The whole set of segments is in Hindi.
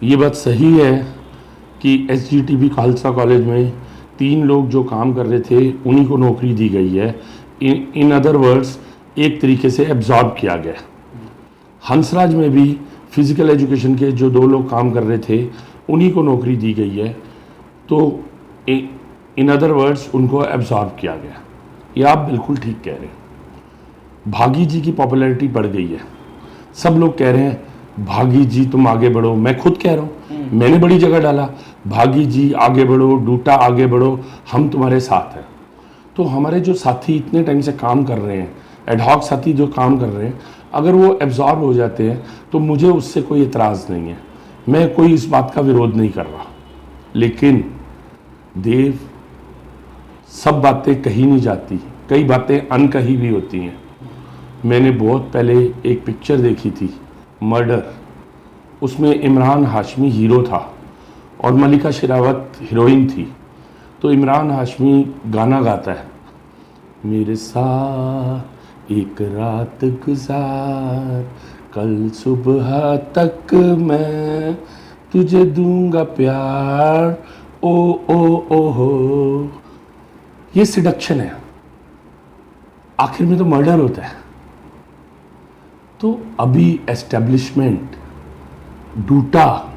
ये बात सही है कि SGTB खालसा कॉलेज में 3 लोग जो काम कर रहे थे उन्हीं को नौकरी दी गई है। इन अदर वर्ड्स एक तरीके से एब्जॉर्ब किया गया। हंसराज में भी फिज़िकल एजुकेशन के जो 2 लोग काम कर रहे थे उन्हीं को नौकरी दी गई है, तो इन अदर वर्ड्स उनको एब्जॉर्ब किया गया। ये आप बिल्कुल ठीक कह रहे हैं। भागी जी की पॉपुलैरिटी बढ़ गई है। सब लोग कह रहे हैं भागी जी तुम आगे बढ़ो, मैं खुद कह रहा हूँ, मैंने बड़ी जगह डाला भागी जी आगे बढ़ो, डूटा आगे बढ़ो, हम तुम्हारे साथ हैं। तो हमारे जो साथी इतने टाइम से काम कर रहे हैं, एडहॉक साथी जो काम कर रहे हैं, अगर वो एब्जॉर्ब हो जाते हैं तो मुझे उससे कोई एतराज़ नहीं है, मैं कोई इस बात का विरोध नहीं कर रहा। लेकिन देव, सब बातें कही नहीं जाती, कई बातें अनकही भी होती हैं। मैंने बहुत पहले एक पिक्चर देखी थी मर्डर, उसमें इमरान हाशमी हीरो था और मलिका शेरावत हीरोइन थी। तो इमरान हाशमी गाना गाता है, मेरे साथ एक रात गुजार, कल सुबह तक मैं तुझे दूंगा प्यार, ओ ओ ओ हो। ये सिडक्शन है, आखिर में तो मर्डर होता है। तो अभी एस्टेब्लिशमेंट, डूटा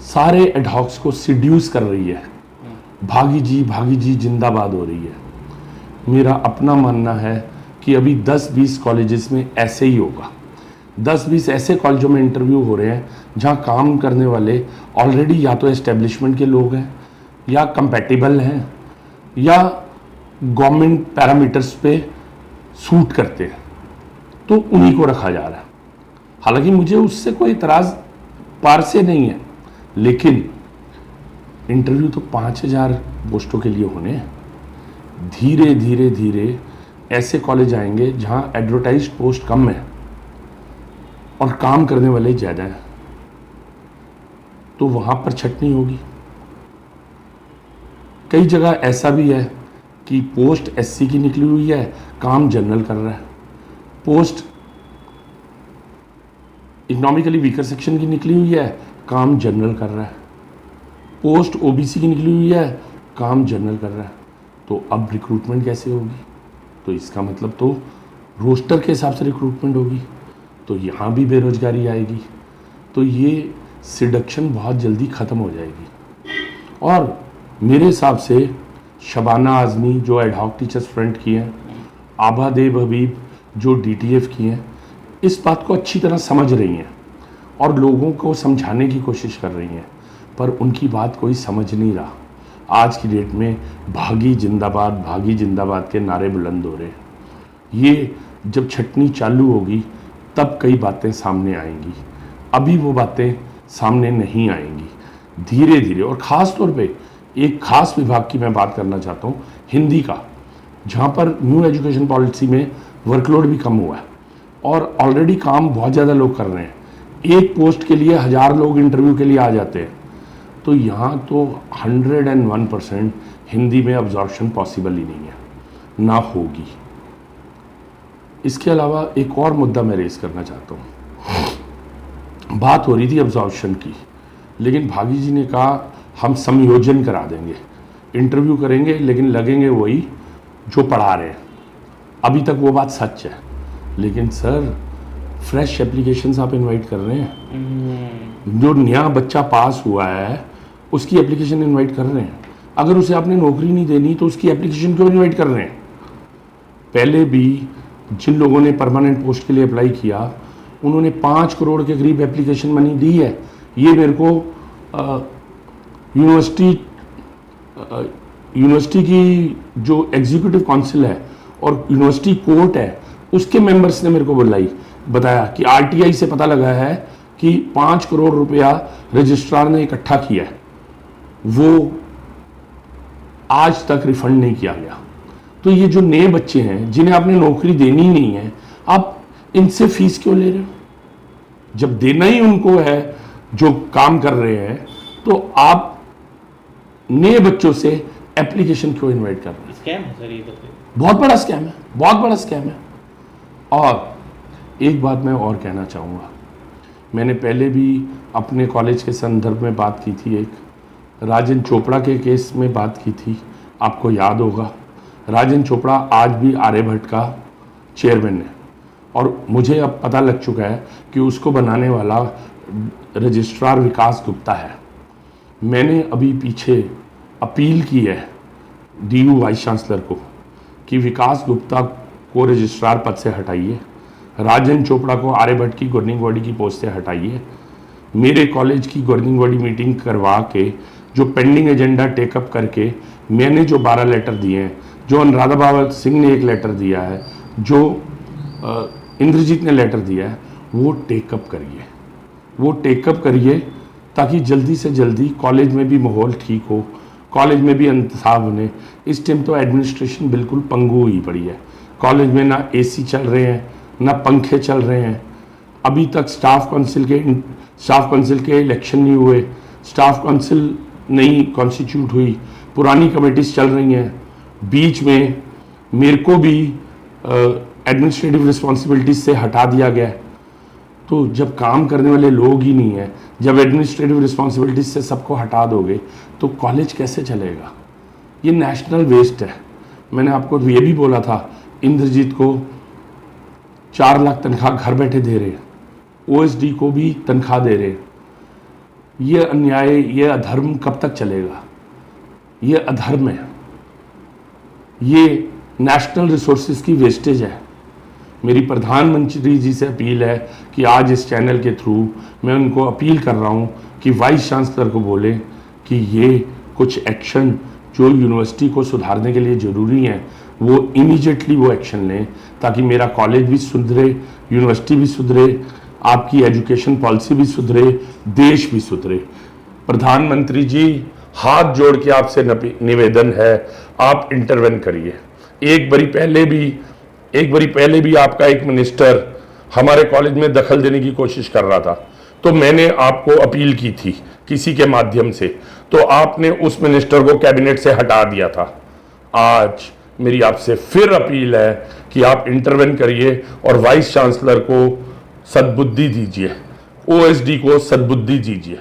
सारे एडहॉक्स को सिड्यूस कर रही है, भागी जी जिंदाबाद हो रही है। मेरा अपना मानना है कि अभी 10-20 कॉलेजेस में ऐसे ही होगा। 10-20 ऐसे कॉलेजों में इंटरव्यू हो रहे हैं जहां काम करने वाले ऑलरेडी या तो एस्टेब्लिशमेंट के लोग हैं, या कंपैटिबल हैं, या गवर्नमेंट पैरामीटर्स पे सूट करते हैं, तो उन्हीं को रखा जा रहा है। हालांकि मुझे उससे कोई इतराज़ पार से नहीं है, लेकिन इंटरव्यू तो 5000 पोस्टों के लिए होने हैं। धीरे धीरे धीरे ऐसे कॉलेज आएंगे जहां एडवर्टाइज्ड पोस्ट कम है और काम करने वाले ज़्यादा हैं, तो वहां पर छटनी होगी। कई जगह ऐसा भी है कि पोस्ट SC की निकली हुई है, काम जनरल कर रहा है। पोस्ट इकोनॉमिकली वीकर सेक्शन की निकली हुई है, काम जनरल कर रहा है। पोस्ट OBC की निकली हुई है, काम जनरल कर रहा है। तो अब रिक्रूटमेंट कैसे होगी? तो इसका मतलब तो रोस्टर के हिसाब से रिक्रूटमेंट होगी, तो यहाँ भी बेरोजगारी आएगी। तो ये सिडक्शन बहुत जल्दी ख़त्म हो जाएगी। और मेरे हिसाब से शबाना आज़मी जो एडहॉक टीचर्स फ्रंट की हैं, आभा देव हबीब जो DTF की हैं, इस बात को अच्छी तरह समझ रही हैं और लोगों को समझाने की कोशिश कर रही हैं, पर उनकी बात कोई समझ नहीं रहा। आज की डेट में भागी जिंदाबाद के नारे बुलंद हो रहे हैं। ये जब छटनी चालू होगी तब कई बातें सामने आएंगी, अभी वो बातें सामने नहीं आएंगी। धीरे धीरे, और ख़ास तौर पे एक ख़ास विभाग की मैं बात करना चाहता हूँ, हिंदी का, जहाँ पर न्यू एजुकेशन पॉलिसी में वर्कलोड भी कम हुआ है और ऑलरेडी काम बहुत ज़्यादा लोग कर रहे हैं। एक पोस्ट के लिए 1000 लोग इंटरव्यू के लिए आ जाते हैं। तो यहाँ तो 101% हिंदी में अब्जॉर्प्शन पॉसिबल ही नहीं है, ना होगी। इसके अलावा एक और मुद्दा मैं रेस करना चाहता हूँ। बात हो रही थी अब्जॉर्प्शन की, लेकिन भागी जी ने कहा हम समयोजन करा देंगे, इंटरव्यू करेंगे लेकिन लगेंगे वही जो पढ़ा रहे हैं। अभी तक वो बात सच है, लेकिन सर फ्रेश एप्लीकेशंस आप इनवाइट कर रहे हैं। जो नया बच्चा पास हुआ है उसकी एप्लीकेशन इनवाइट कर रहे हैं। अगर उसे आपने नौकरी नहीं देनी तो उसकी एप्लीकेशन क्यों इनवाइट कर रहे हैं? पहले भी जिन लोगों ने परमानेंट पोस्ट के लिए अप्लाई किया उन्होंने 5 करोड़ के करीब एप्लीकेशन मनी दी है। ये मेरे को यूनिवर्सिटी की जो एग्जीक्यूटिव काउंसिल है और यूनिवर्सिटी कोर्ट है उसके मेंबर्स ने मेरे को बताया कि RTI से पता लगा है कि 5 करोड़ रुपया रजिस्ट्रार ने इकट्ठा किया है, वो आज तक रिफंड नहीं किया गया। तो ये जो नए बच्चे हैं जिन्हें आपने नौकरी देनी ही नहीं है, आप इनसे फीस क्यों ले रहे हो? जब देना ही उनको है जो काम कर रहे हैं, तो आप नए बच्चों से एप्लीकेशन क्यों इनवाइट कर रहे हैं? स्कैम है सर, ये तो बहुत बड़ा स्कैम है, बहुत बड़ा स्कैम है। और एक बात मैं और कहना चाहूँगा, मैंने पहले भी अपने कॉलेज के संदर्भ में बात की थी, एक राजन चोपड़ा के केस में बात की थी, आपको याद होगा। राजन चोपड़ा आज भी आर्यभट्ट का चेयरमैन है और मुझे अब पता लग चुका है कि उसको बनाने वाला रजिस्ट्रार विकास गुप्ता है। मैंने अभी पीछे अपील की है डीयू वाइस चांसलर को कि विकास गुप्ता को रजिस्ट्रार पद से हटाइए, राजन चोपड़ा को आर्यभट्ट की गवर्निंग बॉडी की पोस्ट से हटाइए, मेरे कॉलेज की गवर्निंग बॉडी मीटिंग करवा के जो पेंडिंग एजेंडा टेकअप करके मैंने जो 12 लेटर दिए हैं, जो अनुराधा बाबा सिंह ने एक लेटर दिया है, जो इंद्रजीत ने लेटर दिया है, वो टेकअप करिए ताकि जल्दी से जल्दी कॉलेज में भी माहौल ठीक हो, कॉलेज में भी इंतसाब बने। इस टाइम तो एडमिनिस्ट्रेशन बिल्कुल पंगु हुई पड़ी है। कॉलेज में ना एसी चल रहे हैं, ना पंखे चल रहे हैं। अभी तक स्टाफ काउंसिल के इलेक्शन नहीं हुए, स्टाफ काउंसिल नई कॉन्स्टिट्यूट हुई, पुरानी कमेटीज चल रही हैं। बीच में मेरे को भी एडमिनिस्ट्रेटिव रिस्पॉन्सिबिलिटीज से हटा दिया गया। तो जब काम करने वाले लोग ही नहीं है, जब एडमिनिस्ट्रेटिव रिस्पॉन्सिबिलिटीज से सबको हटा दोगे तो कॉलेज कैसे चलेगा? ये नेशनल वेस्ट है। मैंने आपको ये भी बोला था, इंद्रजीत को 4 लाख तनख्वाह घर बैठे दे रहे हैं, ओएसडी को भी तनख्वाह दे रहे हैं। ये अन्याय, ये अधर्म कब तक चलेगा? ये अधर्म है, ये नेशनल रिसोर्सेज की वेस्टेज है। मेरी प्रधानमंत्री जी से अपील है कि आज इस चैनल के थ्रू मैं उनको अपील कर रहा हूँ कि वाइस चांसलर को बोले कि ये कुछ एक्शन जो यूनिवर्सिटी को सुधारने के लिए ज़रूरी हैं वो इमीडिएटली वो एक्शन लें, ताकि मेरा कॉलेज भी सुधरे, यूनिवर्सिटी भी सुधरे, आपकी एजुकेशन पॉलिसी भी सुधरे, देश भी सुधरे। प्रधानमंत्री जी, हाथ जोड़ के आपसे निवेदन है, आप इंटरवेन करिए। एक बारी पहले भी आपका एक मिनिस्टर हमारे कॉलेज में दखल देने की कोशिश कर रहा था, तो मैंने आपको अपील की थी किसी के माध्यम से, तो आपने उस मिनिस्टर को कैबिनेट से हटा दिया था। आज मेरी आपसे फिर अपील है कि आप इंटरवेन करिए और वाइस चांसलर को सद्बुद्धि दीजिए, ओएसडी को सद्बुद्धि दीजिए।